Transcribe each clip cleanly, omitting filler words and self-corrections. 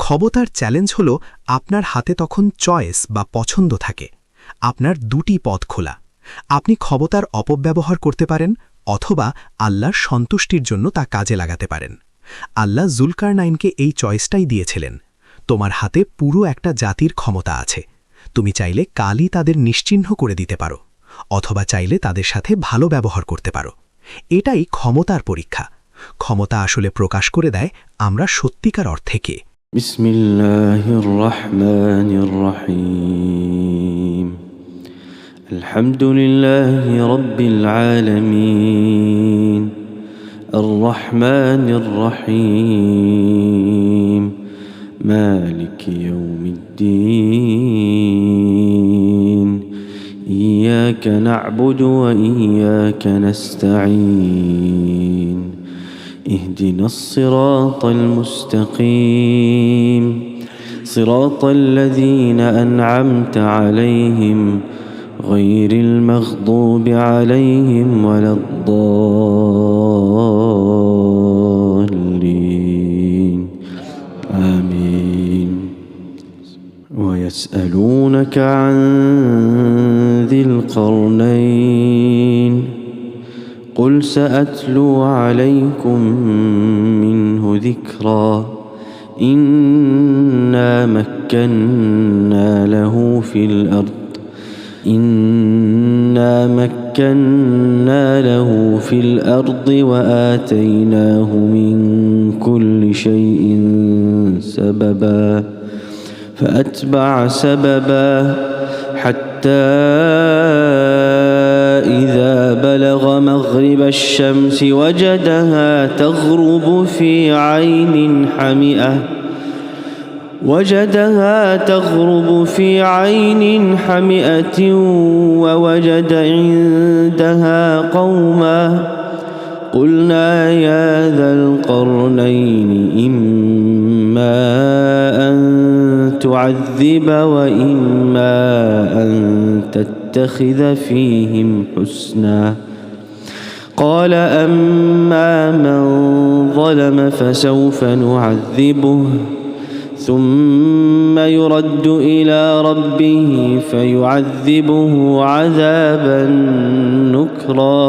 ক্ষমতার চ্যালেঞ্জ হল আপনার হাতে তখন চয়েস বা পছন্দ থাকে। আপনার দুটি পথ খোলা। আপনি ক্ষমতার অপব্যবহার করতে পারেন অথবা আল্লাহর সন্তুষ্টির জন্য তা কাজে লাগাতে পারেন। আল্লাহ জুলকারনাইনকে এই চয়েসটাই দিয়েছিলেন। তোমার হাতে পুরো একটা জাতির ক্ষমতা আছে। তুমি চাইলে কালই তাদের নিশ্চিহ্ন করে দিতে পারো, অথবা চাইলে তাদের সাথে ভালো ব্যবহার করতে পারো। এটাই ক্ষমতার পরীক্ষা। ক্ষমতা আসলে প্রকাশ করে দেয় আমরা সত্যিকার অর্থে কে। বিসমিল্লাহির রহমানির রহিম। আলহামদুলিল্লাহি রাব্বিল আলামিন। আর রহমানির রহিম। মালিকি ইয়াউমিদ্দিন। ইয়্যাকা না'বুদু ওয়া ইয়্যাকা নাস্তাঈন। اهدنا الصراط المستقيم صراط الذين أنعمت عليهم غير المغضوب عليهم ولا الضالين آمين. ويسألونك عن ذي القرنين قل سأتلو عليكم منه ذكرا إنا مكنا له في الأرض وآتيناه من كل شيء سببا فأتبع سببا حتى إذا بلغ مغرب الشمس وجدها تغرب في عين حمئة ووجد عندها قوما قلنا يا ذا القرنين إما أن تعذب وإما أن تتخذ فيهم حسنا قال أما من ظلم فسوف نعذبه ثم يرد إلى ربه فيعذبه عذابا نكرا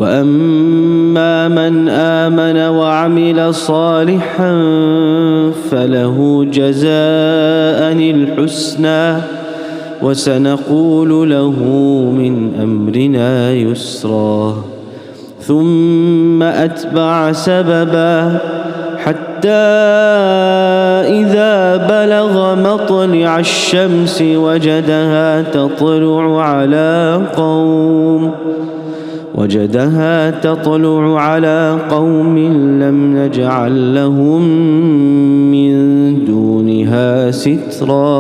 وأما من آمن وعمل صالحا فله جزاء الحسنى وسنقول له من أمرنا يسرا ثم أتبع سببا حتى إذا بلغ مطلع الشمس وجدها تطلع على قوم لم نجعل لهم من دونها سترا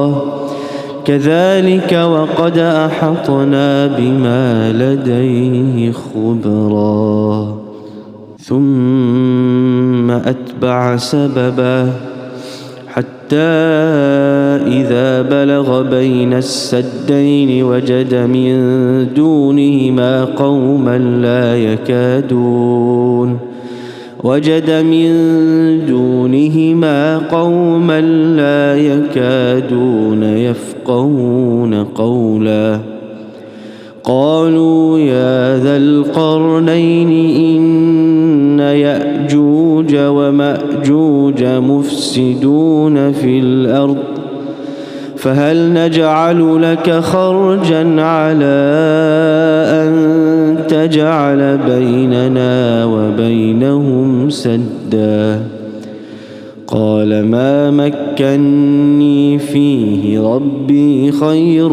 كذلك وقد أحطنا بما لديه خبرا ثم أتبع سببا حتى إذا بلغ بين السدين وجد من دونهما قوما لا يكادون يفقهون قولا قالوا يا ذا القرنين إن يأجوج ومأجوج مفسدون في الأرض فهل نجعل لك خرجا على أن تجعل بيننا وبينهم سدا قال ما مكني فيه ربي خير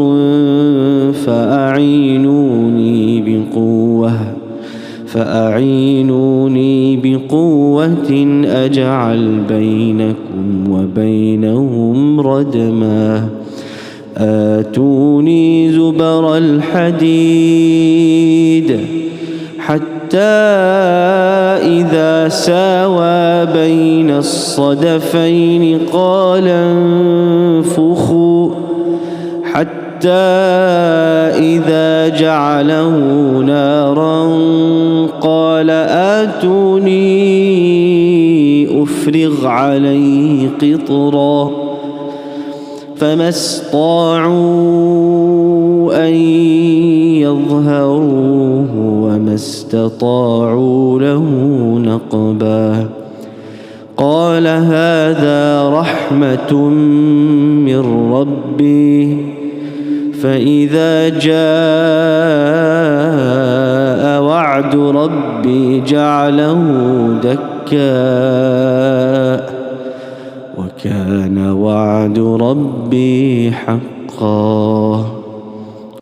فأعينوني بقوة أجعل بينكم وبينهم ردما آتوني زبر الحديد حتى إذا ساوى بين الصدفين قال انفخوا حتى إذا جعله نارا قال آتوني افرغ عليه قطرا فما استطاعوا أن يظهروه وما استطاعوا له نقبا قال هذا رحمة من ربي فإذا جاء وعد ربي جعله دكاء وكان وعد ربي حقا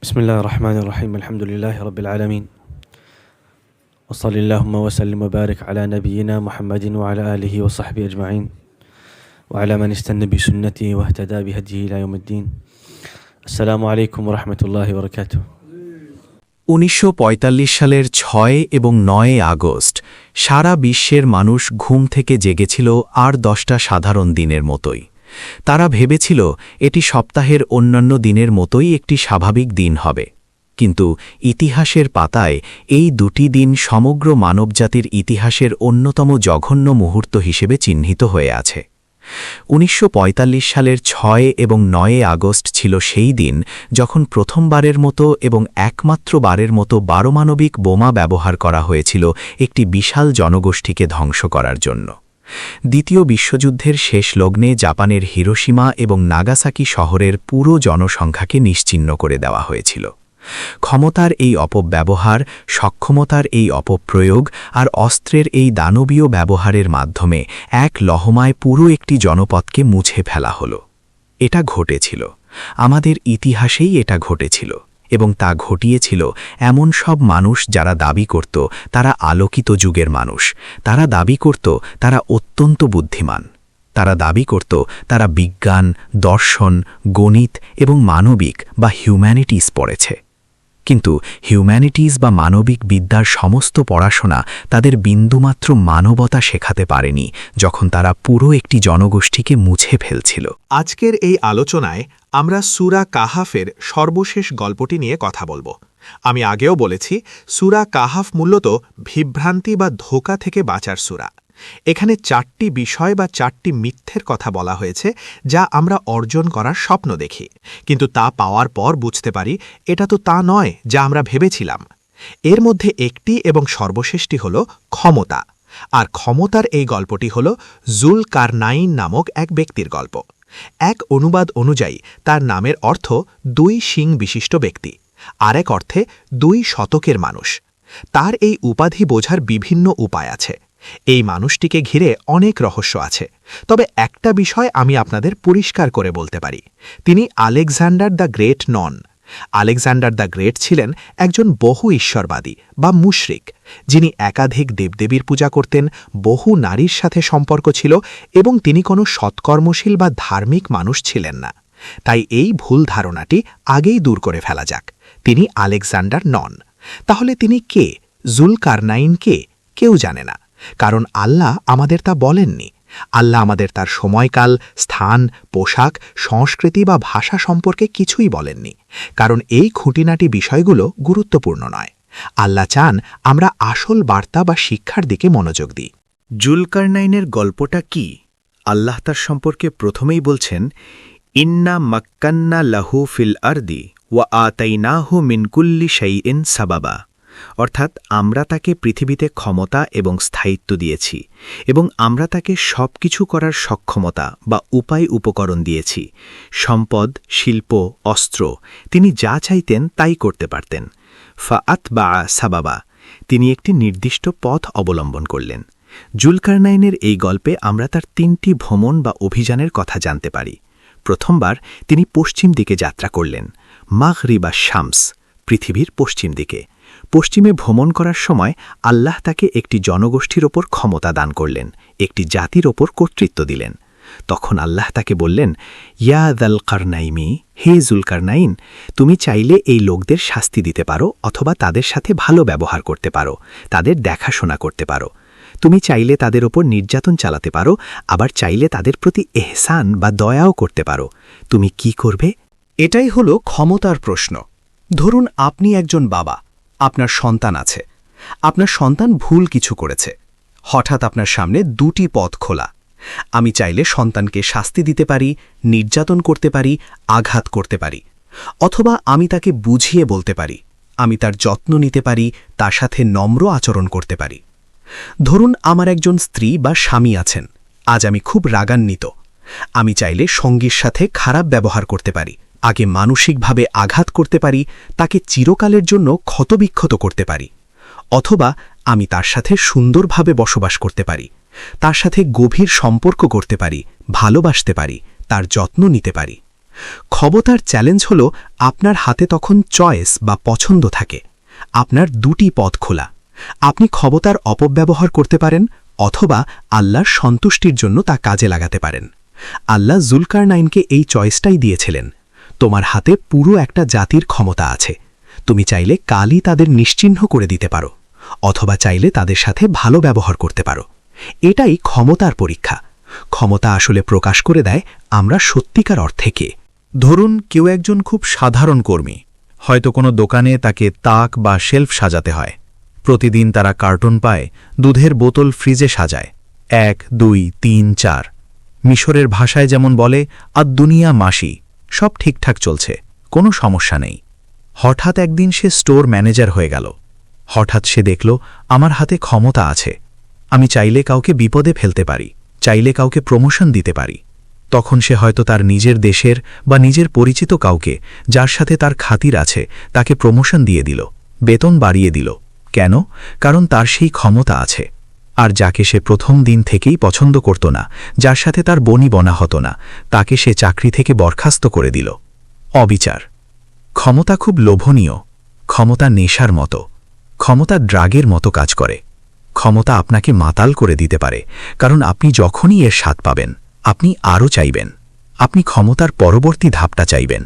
بسم الله الرحمن الرحيم الحمد لله رب العالمين وصلى اللهم وسلم وبارك على نبينا محمد وعلى آله وصحبه أجمعين وعلى من استنى بسنته واهتدى بهديه إلى يوم الدين السلام عليكم ورحمة الله وبركاته 1945 সালের 6 এবং 9 আগস্ট সারা বিশ্বের মানুষ ঘুম থেকে জেগেছিল আর 10টা সাধারণ দিনের মতোই। তারা ভেবেছিল এটি সপ্তাহের অন্যান্য দিনের মতোই একটি স্বাভাবিক দিন হবে। কিন্তু ইতিহাসের পাতায় এই দুটি দিন সমগ্র মানবজাতির ইতিহাসের অন্যতম জঘন্য মুহূর্ত হিসেবে চিহ্নিত হয়ে আছে। 1945 সালের 6 এবং 9 আগস্ট ছিল সেই দিন যখন প্রথমবারের মতো এবং একমাত্র বারের মতো পারমাণবিক বোমা ব্যবহার করা হয়েছিল একটি বিশাল জনগোষ্ঠীকে ধ্বংস করার জন্য। দ্বিতীয় বিশ্বযুদ্ধের শেষ লগ্নে জাপানের হিরোশিমা এবং নাগাসাকি শহরের পুরো জনসংখ্যাকে নিশ্চিহ্ন করে দেওয়া হয়েছিল। ক্ষমতার এই অপব্যবহার, সক্ষমতার এই অপপ্রয়োগ আর অস্ত্রের এই দানবীয় ব্যবহারের মাধ্যমে এক লহমায় পুরো একটি জনপদকে মুছে ফেলা হলো। এটা ঘটেছিল, আমাদের ইতিহাসেই এটা ঘটেছিল, এবং তা ঘটিয়েছিল এমন সব মানুষ যারা দাবি করত তারা আলোকিত যুগের মানুষ, তারা দাবি করত তারা অত্যন্ত বুদ্ধিমান, তারা দাবি করত তারা বিজ্ঞান, দর্শন, গণিত এবং মানবিক বা হিউম্যানিটিস পড়েছে। কিন্তু হিউম্যানিটিস বা মানবিক বিদ্যার সমস্ত পড়াশোনা তাদের বিন্দুমাত্র মানবতা শেখাতে পারেনি যখন তারা পুরো একটি জনগোষ্ঠীকে মুছে ফেলছিল। আজকের এই আলোচনায় আমরা সূরা কাহাফের সর্বশেষ গল্পটি নিয়ে কথা বলবো। আমি আগেও বলেছি, সূরা কাহাফ মূলত বিভ্রান্তি বা ধোঁকা থেকে বাঁচার সূরা। এখানে 4টি বিষয় বা 4টি মিথ্যের কথা বলা হয়েছে যা আমরা অর্জন করার স্বপ্ন দেখি, কিন্তু তা পাওয়ার পর বুঝতে পারি এটা তো তা নয় যা আমরা ভেবেছিলাম। এর মধ্যে একটি এবং সর্বশেষটি হল ক্ষমতা, আর ক্ষমতার এই গল্পটি হল জুলকারনাইন নামক এক ব্যক্তির গল্প। এক অনুবাদ অনুযায়ী তার নামের অর্থ 2 শিং বিশিষ্ট ব্যক্তি, আরেক অর্থে 2 শতকের মানুষ। তার এই উপাধি বোঝার বিভিন্ন উপায় আছে। এই মানুষটিকে ঘিরে অনেক রহস্য আছে, তবে একটা বিষয় আমি আপনাদের পরিষ্কার করে বলতে পারি, তিনি Alexander the great non. Alexander the great ছিলেন একজন বহু ঈশ্বরবাদী বা মুশরিক, যিনি একাধিক দেবদেবীর পূজা করতেন, বহু নারীর সাথে সম্পর্ক ছিল এবং তিনি কোনো সৎকর্মশীল বা ধার্মিক মানুষ ছিলেন না। তাই এই ভুল ধারণাটি আগেই দূর করে ফেলা যাক, তিনি আলেকজান্ডার নন। তাহলে তিনি কে? জুলকারনাইন কে? কেউ জানে না, কারণ আল্লাহ আমাদের তা বলেননি। আল্লাহ আমাদের তার সময়কাল, স্থান, পোশাক, সংস্কৃতি বা ভাষা সম্পর্কে কিছুই বলেননি, কারণ এই খুঁটিনাটি বিষয়গুলো গুরুত্বপূর্ণ নয়। আল্লাহ চান আমরা আসল বার্তা বা শিক্ষার দিকে মনোযোগ দিই। জুলকারনাইনের গল্পটা কি? আল্লাহ তার সম্পর্কে প্রথমেই বলছেন, ইন্না মাক্কান্না লাহু ফিল আরদি ওয়া আতাইনাহু মিন কুল্লি শাইইন সাবাবা, অর্থাৎ আমরা তাকে পৃথিবীতে ক্ষমতা এবং স্থায়িত্ব দিয়েছি এবং আমরা তাকে সব কিছু করার সক্ষমতা বা উপায় উপকরণ দিয়েছি। সম্পদ, শিল্প, অস্ত্র, তিনি যা চাইতেন তাই করতে পারতেন। ফাআতবা সাবাবা, তিনি একটি নির্দিষ্ট পথ অবলম্বন করলেন। জুলকারনাইনের এই গল্পে আমরা তার 3টি ভ্রমণ বা অভিযানের কথা জানতে পারি। প্রথমবার তিনি পশ্চিম দিকে যাত্রা করলেন, মাগরিবা শামস, পৃথিবীর পশ্চিম দিকে। পশ্চিমে ভ্রমণ করার সময় আল্লাহ তাকে একটি জনগোষ্ঠীর ওপর ক্ষমতা দান করলেন, একটি জাতির ওপর কর্তৃত্ব দিলেন। তখন আল্লাহ তাকে বললেন, ইয়া যাল কারনাইমি, হে জুলকারনাইন, তুমি চাইলে এই লোকদের শাস্তি দিতে পারো অথবা তাদের সাথে ভালো ব্যবহার করতে পারো, তাদের দেখাশোনা করতে পারো। তুমি চাইলে তাদের ওপর নির্যাতন চালাতে পারো, আবার চাইলে তাদের প্রতি এহসান বা দয়াও করতে পারো। তুমি কি করবে? এটাই হলো ক্ষমতার প্রশ্ন। ধরুন আপনি একজন বাবা, আপনার সন্তান আছে। আপনার সন্তান ভুল কিছু করেছে। হঠাৎ আপনার সামনে 2টি পথ খোলা। আমি চাইলে সন্তানকে শাস্তি দিতে পারি, নির্যাতন করতে পারি, আঘাত করতে পারি, অথবা আমি তাকে বুঝিয়ে বলতে পারি, আমি তার যত্ন নিতে পারি, তার সাথে নম্র আচরণ করতে পারি। ধরুন আমার একজন স্ত্রী বা স্বামী আছেন, আজ আমি খুব রাগান্বিত। আমি চাইলে সঙ্গীর সাথে খারাপ ব্যবহার করতে পারি, আগে মানসিকভাবে আঘাত করতে পারি, তাকে চিরকালের জন্য ক্ষতবিক্ষত করতে পারি, অথবা আমি তার সাথে সুন্দরভাবে বসবাস করতে পারি, তার সাথে গভীর সম্পর্ক করতে পারি, ভালোবাসতে পারি, তার যত্ন নিতে পারি। ক্ষমতার চ্যালেঞ্জ হল আপনার হাতে তখন চয়েস বা পছন্দ থাকে। আপনার দুটি পথ খোলা। আপনি ক্ষমতার অপব্যবহার করতে পারেন, অথবা আল্লাহর সন্তুষ্টির জন্য তা কাজে লাগাতে পারেন। আল্লাহ জুলকারনাইনকে এই চয়েসটাই দিয়েছিলেন। তোমার হাতে পুরো একটা জাতির ক্ষমতা আছে। তুমি চাইলে কালই তাদের নিশ্চিহ্ন করে দিতে পারো, অথবা চাইলে তাদের সাথে ভালো ব্যবহার করতে পারো। এটাই ক্ষমতার পরীক্ষা। ক্ষমতা আসলে প্রকাশ করে দেয় আমরা সত্যিকার অর্থে কে। ধরুন কেউ একজন খুব সাধারণ কর্মী, হয়তো কোনো দোকানে তাকে তাক বা শেলফ সাজাতে হয়। প্রতিদিন তারা কার্টন পায়, দুধের বোতল ফ্রিজে সাজায়, 1, 2, 3, 4। মিশরের ভাষায় যেমন বলে, দুনিয়া মাসি, সব ঠিকঠাক চলছে, কোনো সমস্যা নেই। হঠাৎ একদিন সে স্টোর ম্যানেজার হয়ে গেল। হঠাৎ সে দেখল আমার হাতে ক্ষমতা আছে, আমি চাইলে কাউকে বিপদে ফেলতে পারি, চাইলে কাউকে প্রমোশন দিতে পারি। তখন সে হয়তো তার নিজের দেশের বা নিজের পরিচিত কাউকে, যার সাথে তার খাতির আছে, তাকে প্রমোশন দিয়ে দিল, বেতন বাড়িয়ে দিল। কেন? কারণ তার সেই ক্ষমতা আছে। আর যাকে সে প্রথম দিন থেকেই পছন্দ করত না, যার সাথে তার বনি বনা হতো না, তাকে সে চাকরি থেকে বরখাস্ত করে দিল। অবিচার। ক্ষমতা খুব লোভনীয়। ক্ষমতা নেশার মতো। ক্ষমতা ড্রাগের মতো কাজ করে। ক্ষমতা আপনাকে মাতাল করে দিতে পারে, কারণ আপনি যখনই এর স্বাদ পাবেন, আপনি আরও চাইবেন। আপনি ক্ষমতার পরবর্তী ধাপটা চাইবেন।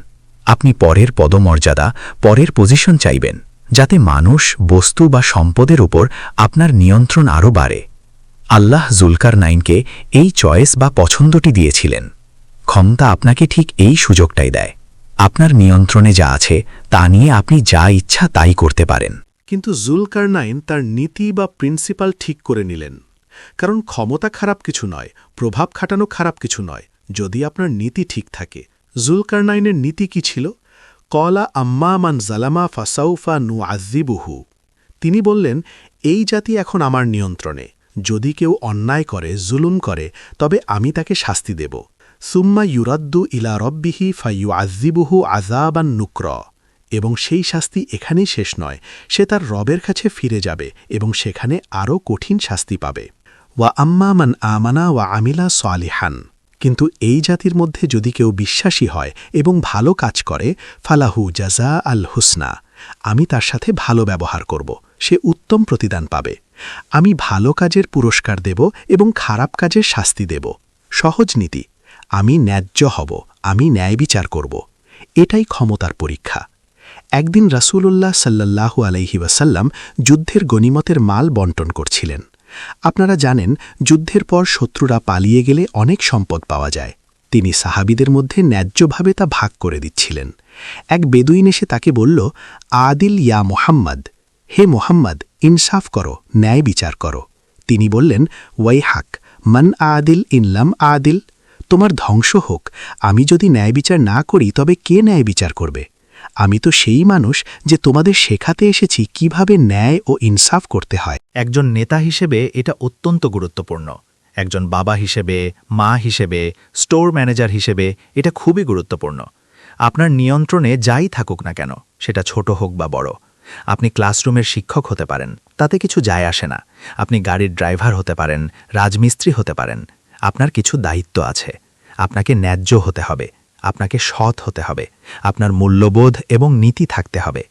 আপনি পরের পদমর্যাদা, পরের পজিশন চাইবেন, যাতে মানুষ, বস্তু বা সম্পদের উপর আপনার নিয়ন্ত্রণ আরও বাড়ে। আল্লাহ জুলকারনাইনকে এই চয়েস বা পছন্দটি দিয়েছিলেন। ক্ষমতা আপনাকে ঠিক এই সুযোগটাই দেয়। আপনার নিয়ন্ত্রণে যা আছে তা নিয়ে আপনি যা ইচ্ছা তাই করতে পারেন। কিন্তু জুলকারনাইন তার নীতি বা প্রিন্সিপাল ঠিক করে নিলেন। কারণ ক্ষমতা খারাপ কিছু নয়, প্রভাব খাটানো খারাপ কিছু নয়, যদি আপনার নীতি ঠিক থাকে। জুলকারনাইনের নীতি কি ছিল? কলা আম্মা মান জালামা ফাসাউফা নু আজিবুহু। তিনি বললেন, এই জাতি এখন আমার নিয়ন্ত্রণে। যদি কেউ অন্যায় করে, জুলুম করে, তবে আমি তাকে শাস্তি দেব। সুম্মা ইউরাদ্দু ইলা রব্বিহি ফাইয়ু আজিবুহু আজাবান নুক্র। এবং সেই শাস্তি এখানেই শেষ নয়, সে তার রবের কাছে ফিরে যাবে এবং সেখানে আরও কঠিন শাস্তি পাবে। ওয়া আম্মা মান আমানা ওয়া আমিলা সালিহান। কিন্তু এই জাতির মধ্যে যদি কেউ বিশ্বাসী হয় এবং ভালো কাজ করে, ফালাহু জাজা আল হুসনা, আমি তার সাথে ভালো ব্যবহার করব, সে উত্তম প্রতিদান পাবে। আমি ভালো কাজের পুরস্কার দেব এবং খারাপ কাজের শাস্তি দেব। সহজ নীতি। আমি ন্যায্য হব, আমি ন্যায় বিচার করব। এটাই ক্ষমতার পরীক্ষা। একদিন রাসূলুল্লাহ সাল্লাল্লাহু আলাইহি ওয়াসাল্লাম যুদ্ধের গনিমতের মাল বণ্টন করছিলেন। আপনারা জানেন, যুদ্ধের পর শত্রুরা পালিয়ে গেলে অনেক সম্পদ পাওয়া যায়। তিনি সাহাবীদের মধ্যে ন্যায্যভাবে তা ভাগ করে দিচ্ছিলেন। এক বেদুইন এসে তাকে বলল, আদিল ইয়া মোহাম্মদ, হে মোহাম্মদ, ইনসাফ করো, ন্যায় বিচার করো। তিনি বললেন, ওয়াই হাক মান আদিল ইনলাম আদিল, তোমার ধ্বংস হোক, আমি যদি ন্যায় বিচার না করি তবে কে ন্যায় বিচার করবে? আমি তো সেই মানুষ যে তোমাদের শেখাতে এসেছি কিভাবে ন্যায় ও ইনসাফ করতে হয়। একজন নেতা হিসেবে এটা অত্যন্ত গুরুত্বপূর্ণ। একজন বাবা হিসেবে, মা হিসেবে, স্টোর ম্যানেজার হিসেবে এটা খুবই গুরুত্বপূর্ণ। আপনার নিয়ন্ত্রণে যাই থাকুক না কেন, সেটা ছোট হোক বা বড়। আপনি ক্লাসরুমের শিক্ষক হতে পারেন, তাতে কিছু যায় আসে না। আপনি গাড়ির ড্রাইভার হতে পারেন, রাজমিস্ত্রি হতে পারেন। আপনার কিছু দায়িত্ব আছে। আপনাকে ন্যায্য হতে হবে, আপনাকে সৎ হতে হবে, আপনার মূল্যবোধ এবং নীতি থাকতে হবে।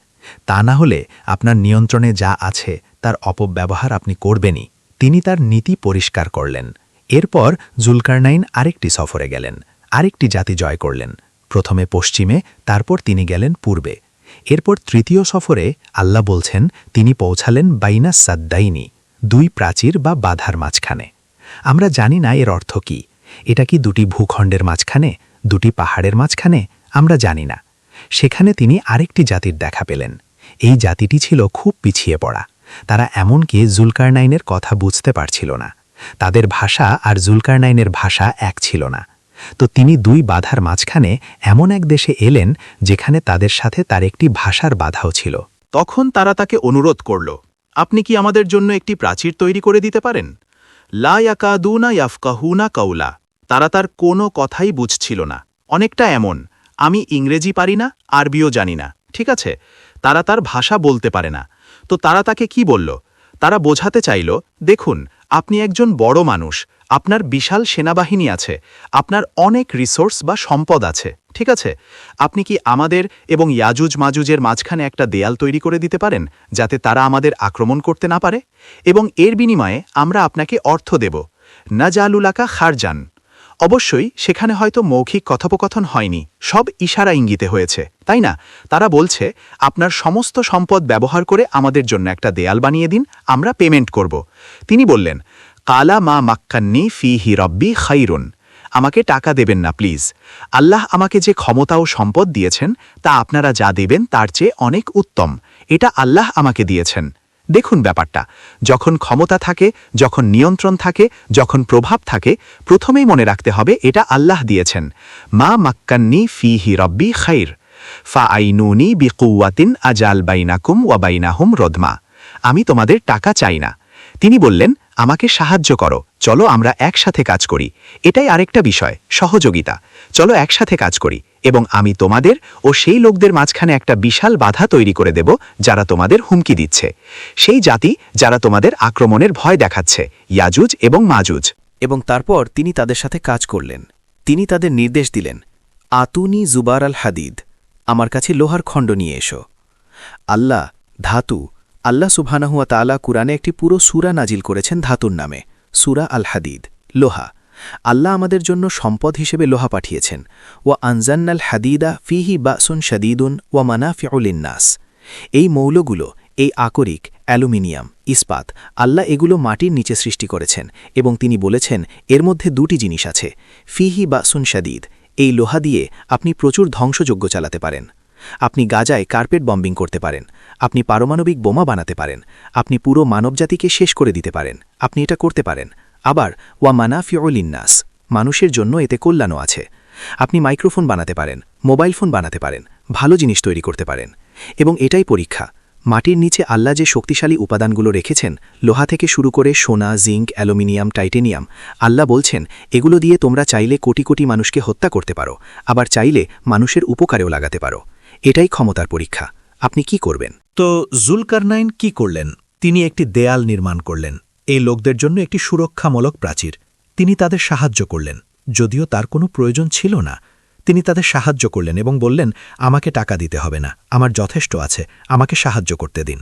তা না হলে আপনার নিয়ন্ত্রণে যা আছে তার অপব্যবহার আপনি করবেনই। তিনি তার নীতি পরিষ্কার করলেন। এরপর জুলকারনাইন আরেকটি সফরে গেলেন, আরেকটি জাতি জয় করলেন। প্রথমে পশ্চিমে, তারপর তিনি গেলেন পূর্বে। এরপর তৃতীয় সফরে আল্লাহ বলছেন তিনি পৌঁছালেন বাইনা সাদ্দাইনি, দুই প্রাচীর বা বাধার মাঝখানে। আমরা জানি না এর অর্থ কি। এটা কি দুটি ভূখণ্ডের মাঝখানে, দুটি পাহাড়ের মাঝখানে? আমরা জানি না। সেখানে তিনি আরেকটি জাতির দেখা পেলেন। এই জাতিটি ছিল খুব পিছিয়ে পড়া। তারা এমনকি জুলকারনাইনের কথা বুঝতে পারছিল না। তাদের ভাষা আর জুলকারনাইনের ভাষা এক ছিল না। তো তিনি দুই বাধার মাঝখানে এমন এক দেশে এলেন যেখানে তাদের সাথে তার একটি ভাষার বাধাও ছিল। তখন তারা তাকে অনুরোধ করল, আপনি কি আমাদের জন্য একটি প্রাচীর তৈরি করে দিতে পারেন? লা ইয়াকাদুনা ইয়াফকাহুনা কাউলা। তারা তার কোনো কথাই বুঝছিল না। অনেকটা এমন, আমি ইংরেজি পারি না, আরবিও জানি না, ঠিক আছে? তারা তার ভাষা বলতে পারে না। তো তারা তাকে কি বলল? তারা বোঝাতে চাইল, দেখুন, আপনি একজন বড় মানুষ, আপনার বিশাল সেনাবাহিনী আছে, আপনার অনেক রিসোর্স বা সম্পদ আছে, ঠিক আছে? আপনি কি আমাদের এবং ইয়াজুজ মাজুজের মাঝখানে একটা দেয়াল তৈরি করে দিতে পারেন, যাতে তারা আমাদের আক্রমণ করতে না পারে? এবং এর বিনিময়ে আমরা আপনাকে অর্থ দেব, না জালুলাকা খারজান। অবশ্যই সেখানে হয়তো মৌখিক কথোপকথন হয়নি, সব ইশারা ইঙ্গিতে হয়েছে, তাই না? তারা বলছে, আপনার সমস্ত সম্পদ ব্যবহার করে আমাদের জন্য একটা দেয়াল বানিয়ে দিন, আমরা পেমেন্ট করব। তিনি বললেন, কালা মা মাক্কান্নি ফিহি রব্বি খাইরুন। আমাকে টাকা দেবেন না প্লিজ। আল্লাহ আমাকে যে ক্ষমতা ও সম্পদ দিয়েছেন তা আপনারা যা দেবেন তার চেয়ে অনেক উত্তম। এটা আল্লাহ আমাকে দিয়েছেন। দেখুন ব্যাপারটা, যখন ক্ষমতা থাকে, যখন নিয়ন্ত্রণ থাকে, যখন প্রভাব থাকে, প্রথমেই মনে রাখতে হবে এটা আল্লাহ দিয়েছেন। মা মাক্কান্নি ফিহি রব্বি খাইর ফাআইনুনি বিকুওয়াতিন আজাল বাইনাকুম ওয়া বাইনাহুম রদমা। আমি তোমাদের টাকা চাই না। তিনি বললেন, আমাকে সাহায্য করো, চলো আমরা একসাথে কাজ করি। এটাই আরেকটা বিষয়, সহযোগিতা। চলো একসাথে কাজ করি এবং আমি তোমাদের ও সেই লোকদের মাঝখানে একটা বিশাল বাধা তৈরি করে দেব যারা তোমাদের হুমকি দিচ্ছে, সেই জাতি যারা তোমাদের আক্রমণের ভয় দেখাচ্ছে, ইয়াজুজ এবং মাজুজ। এবং তারপর তিনি তাদের সাথে কাজ করলেন। তিনি তাদের নির্দেশ দিলেন, আতুনি জুবার আল হাদিদ, আমার কাছে লোহার খণ্ড নিয়ে এসো। আল্লাহ ধাতু, আল্লাহ সুবহানাহুয়া তাআলা কুরআনে একটি পুরো সূরা নাজিল করেছেন ধাতুর নামে, সূরা আল হাদিদ, লোহা। আল্লাহ আমাদের জন্য সম্পদ হিসেবে লোহা পাঠিয়েছেন। ওয়া আনজান্নাল হাদিদা ফিহি বাসুন শাদীদুন ওয়া মানাফিউ লিন্নাস। এই মৌলগুলো, এই আকরিক, অ্যালুমিনিয়াম, ইস্পাত, আল্লাহ এগুলো মাটির নিচে সৃষ্টি করেছেন এবং তিনি বলেছেন এর মধ্যে দুটি জিনিস আছে, ফিহি বাসুন শাদীদ। এই লোহা দিয়ে আপনি প্রচুর ধ্বংসযজ্ঞ চালাতে পারেন। আপনি গাজায় কার্পেট বম্বিং করতে পারেন, আপনি পারমাণবিক বোমা বানাতে পারেন, আপনি পুরো মানবজাতিকে শেষ করে দিতে পারেন, আপনি এটা করতে পারেন। আবার ওয়া মানাফিউ লিন্নাস, মানুষের জন্য এতে কল্যাণও আছে। আপনি মাইক্রোফোন বানাতে পারেন, মোবাইল ফোন বানাতে পারেন, ভালো জিনিস তৈরি করতে পারেন। এবং এটাই পরীক্ষা, মাটির নিচে আল্লাহ যে শক্তিশালী উপাদানগুলো রেখেছেন, লোহা থেকে শুরু করে সোনা, জিঙ্ক, অ্যালুমিনিয়াম, টাইটেনিয়াম, আল্লাহ বলছেন এগুলো দিয়ে তোমরা চাইলে কোটি কোটি মানুষকে হত্যা করতে পারো, আবার চাইলে মানুষের উপকারেও লাগাতে পারো। এটাই ক্ষমতার পরীক্ষা। আপনি কি করবেন? তো জুলকারনাইন কি করলেন? তিনি একটি দেয়াল নির্মাণ করলেন, এই লোকদের জন্য একটি সুরক্ষামূলক প্রাচীর। তিনি তাদের সাহায্য করলেন, যদিও তার কোনো প্রয়োজন ছিল না। তিনি তাদের সাহায্য করলেন এবং বললেন, আমাকে টাকা দিতে হবে না, আমার যথেষ্ট আছে, আমাকে সাহায্য করতে দিন।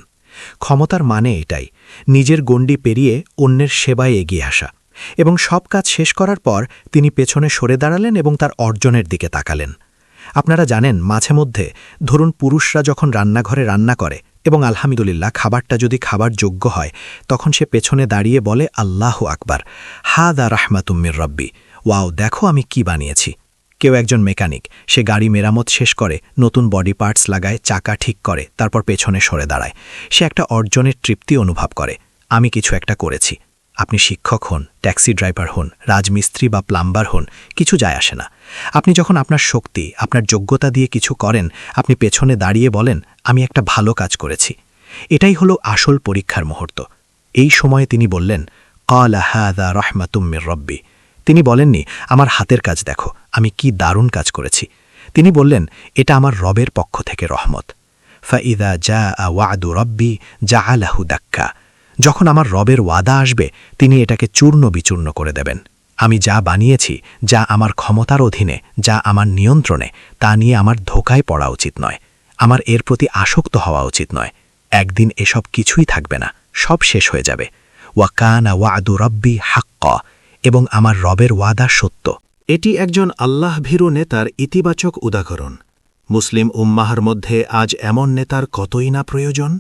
ক্ষমতার মানে এটাই, নিজের গণ্ডি পেরিয়ে অন্যের সেবায় এগিয়ে আসা। এবং সব কাজ শেষ করার পর তিনি পেছনে সরে দাঁড়ালেন এবং তার অর্জনের দিকে তাকালেন। আপনারা জানেন, মাঝে মধ্যে ধরুন পুরুষরা যখন রান্নাঘরে রান্না করে এবং আলহামদুলিল্লাহ খাবারটা যদি খাবার যোগ্য হয়, তখন সে পেছনে দাঁড়িয়ে বলে, আল্লাহু আকবার, হাদা রাহমাতুম মির রব্বি, ওয়াও, দেখো আমি কি বানিয়েছি। কেউ একজন মেকানিক, সে গাড়ি মেরামত শেষ করে, নতুন বডি পার্টস লাগায়, চাকা ঠিক করে, তারপর পেছনে সরে দাঁড়ায়। সে একটা অর্জনের তৃপ্তি অনুভব করে, আমি কিছু একটা করেছি। আপনি শিক্ষক হন, ট্যাক্সি ড্রাইভার হন, রাজমিস্ত্রি বা প্লাম্বার হন, কিছু যায় আসে না। আপনি যখন আপনার শক্তি, আপনার যোগ্যতা দিয়ে কিছু করেন, আপনি পেছনে দাঁড়িয়ে বলেন, আমি একটা ভালো কাজ করেছি। এটাই হলো আসল পরীক্ষার মুহূর্ত। এই সময়ে তিনি বললেন, ক্বালা হাযা রাহমাতুম মির রব্বি। তিনি বলেননি, আমার হাতের কাজ দেখো, আমি কি দারুণ কাজ করেছি। তিনি বললেন, এটা আমার রবের পক্ষ থেকে রহমত। ফাইদা জাআ ওয়াদু রব্বি জাআলাহু দাক্কা। যখন আমার রবের ওয়াদা আসবে, তিনি এটাকে চূর্ণ বিচূর্ণ করে দেবেন। আমি যা বানিয়েছি, যা আমার ক্ষমতার অধীনে, যা আমার নিয়ন্ত্রণে, তা নিয়ে আমার ধোকায় পড়া উচিত নয়, আমার এর প্রতি আসক্ত হওয়া উচিত নয়। একদিন এসব কিছুই থাকবে না, সব শেষ হয়ে যাবে। ওয়া কানা ওয়াদু রব্বি হাক্কা, এবং আমার রবের ওয়াদা সত্য। এটি একজন আল্লাহভীরু নেতার ইতিবাচক উদাহরণ। মুসলিম উম্মাহর মধ্যে আজ এমন নেতার কতই না প্রয়োজন।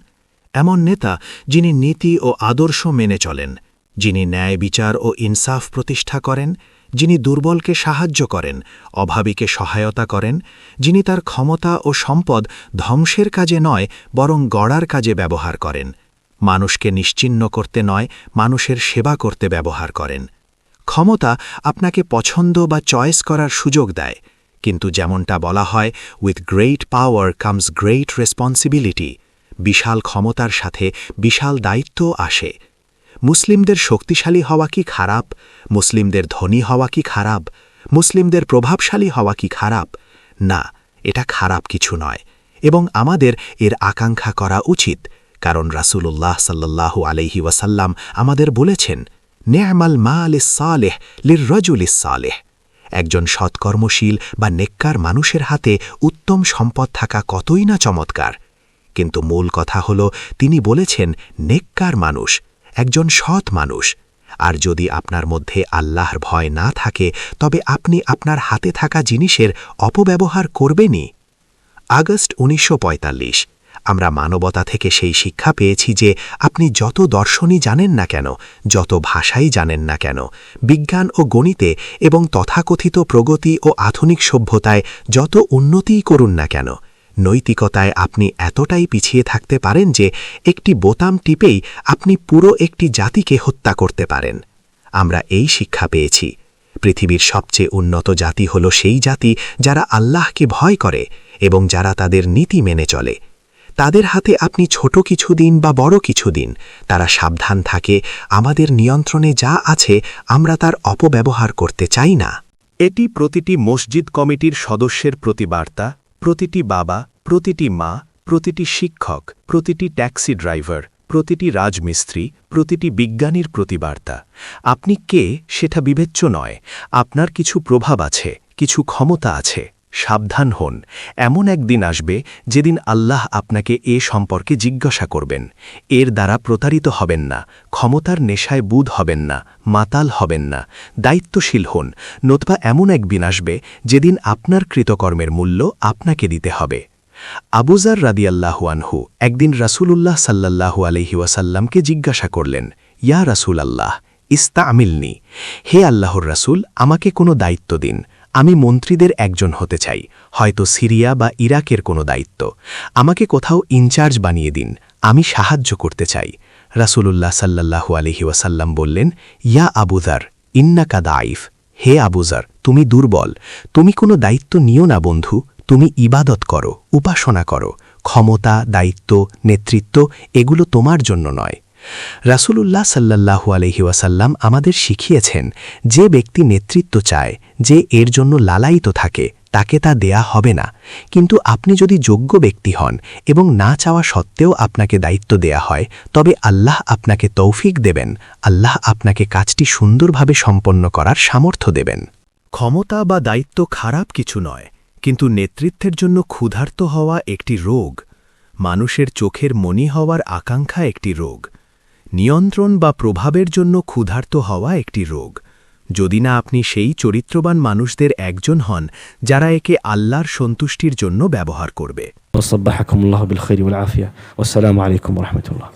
এমন নেতা যিনি নীতি ও আদর্শ মেনে চলেন, যিনি ন্যায় বিচার ও ইনসাফ প্রতিষ্ঠা করেন, যিনি দুর্বলকে সাহায্য করেন, অভাবীকে সহায়তা করেন, যিনি তার ক্ষমতা ও সম্পদ ধ্বংসের কাজে নয় বরং গড়ার কাজে ব্যবহার করেন। মানুষকে নিশ্চিহ্ন করতে নয়, মানুষের সেবা করতে ব্যবহার করেন। ক্ষমতা আপনাকে পছন্দ বা চয়েস করার সুযোগ দেয়, কিন্তু যেমনটা বলা হয়, with great power comes great responsibility. বিশাল ক্ষমতার সাথে বিশাল দায়িত্বও আসে। মুসলিমদের শক্তিশালী হওয়া কি খারাপ? মুসলিমদের ধনী হওয়া কি খারাপ? মুসলিমদের প্রভাবশালী হওয়া কি খারাপ? না, এটা খারাপ কিছু নয়, এবং আমাদের এর আকাঙ্ক্ষা করা উচিত, কারণ রাসূলুল্লাহ সাল্লাল্লাহু আলাইহি ওয়াসাল্লাম আমাদের বলেছেন, নি'মাল মালিস সালেহ লিররাজুলিস সালেহ। একজন সৎকর্মশীল বা নেককার মানুষের হাতে উত্তম সম্পদ থাকা কতই না চমৎকার, কিন্তু মূল কথা হল তিনি বলেছেন নেককার মানুষ, একজন সৎ মানুষ। আর যদি আপনার মধ্যে আল্লাহর ভয় না থাকে, তবে আপনি আপনার হাতে থাকা জিনিসের অপব্যবহার করবেনই। আগস্ট 1945 আমরা মানবতা থেকে সেই শিক্ষা পেয়েছি যে আপনি যত দর্শনই জানেন না কেন, যত ভাষাই জানেন না কেন, বিজ্ঞান ও গণিতে এবং তথাকথিত প্রগতি ও আধুনিক সভ্যতায় যত উন্নতিই করুন না কেন, নৈতিকতায় আপনি এতটাই পিছিয়ে থাকতে পারেন যে একটি বোতাম টিপেই আপনি পুরো একটি জাতিকে হত্যা করতে পারেন। আমরা এই শিক্ষা পেয়েছি। পৃথিবীর সবচেয়ে উন্নত জাতি হল সেই জাতি যারা আল্লাহকে ভয় করে এবং যারা তাদের নীতি মেনে চলে। তাদের হাতে আপনি ছোট কিছু দিন বা বড় কিছু দিন, তারা সাবধান থাকে, আমাদের নিয়ন্ত্রণে যা আছে আমরা তার অপব্যবহার করতে চাই না। এটি প্রতিটি মসজিদ কমিটির সদস্যের প্রতি বার্তা, প্রতিটি বাবা, প্রতিটি মা, প্রতিটি শিক্ষক, প্রতিটি ট্যাক্সি ড্রাইভার, প্রতিটি রাজমিস্ত্রি, প্রতিটি বিজ্ঞানীর প্রতি বার্তা। আপনি কে সেটা বিবেচ্য নয়, আপনার কিছু প্রভাব আছে, কিছু ক্ষমতা আছে। সাবধান হন, এমন একদিন আসবে যেদিন আল্লাহ আপনাকে এ সম্পর্কে জিজ্ঞাসা করবেন। এর দ্বারা প্রতারিত হবেন না, ক্ষমতার নেশায় বুঁদ হবেন না, মাতাল হবেন না, দায়িত্বশীল হন, নতুবা এমন একদিন আসবে যেদিন আপনার কৃতকর্মের মূল্য আপনাকে দিতে হবে। আবুজার রাদিয়াল্লাহু আনহু একদিন রাসূলুল্লাহ সাল্লাল্লাহু আলাইহি ওয়াসাল্লামকে জিজ্ঞাসা করলেন, ইয়া রাসূলাল্লাহ, ইস্তামিলনি, হে আল্লাহর রাসূল, আমাকে কোনো দায়িত্ব দিন। আমি মন্ত্রীদের একজন হতে চাই, হয়তো সিরিয়া বা ইরাকের কোনো দায়িত্ব। আমাকে কোথাও ইনচার্জ বানিয়ে দিন, আমি সাহায্য করতে চাই। রাসূলুল্লাহ সাল্লাল্লাহু আলাইহি ওয়াসাল্লাম বললেন, ইয়া আবুজার, ইন্নাকা দাইফ, হে আবুজার, তুমি দুর্বল, তুমি কোনো দায়িত্ব নিও না বন্ধু, তুমি ইবাদত করো, উপাসনা করো। ক্ষমতা, দায়িত্ব, নেতৃত্ব এগুলো তোমার জন্য নয়। রাসূলুল্লাহ সাল্লাল্লাহু আলাইহি ওয়াসাল্লাম আমাদের শিখিয়েছেন, যে ব্যক্তি নেতৃত্ব চায়, যে এর জন্য লালায়িত থাকে, তাকে তা দেয়া হবে না। কিন্তু আপনি যদি যোগ্য ব্যক্তি হন এবং না চাওয়া সত্ত্বেও আপনাকে দায়িত্ব দেয়া হয়, তবে আল্লাহ আপনাকে তৌফিক দেবেন, আল্লাহ আপনাকে কাজটি সুন্দরভাবে সম্পন্ন করার সামর্থ্য দেবেন। ক্ষমতা বা দায়িত্ব খারাপ কিছু নয়, কিন্তু নেতৃত্বের জন্য ক্ষুধার্ত হওয়া একটি রোগ। মানুষের চোখের মনি হওয়ার আকাঙ্ক্ষা একটি রোগ। নিয়ন্ত্রণ বা প্রভাবের জন্য ক্ষুধার্ত হওয়া একটি রোগ। যদি না আপনি সেই চরিত্রবান মানুষদের একজন হন যারা একে আল্লাহর সন্তুষ্টির জন্য ব্যবহার করবে। وصبحكم الله بالخير والعافية والسلام عليكم ورحمة الله.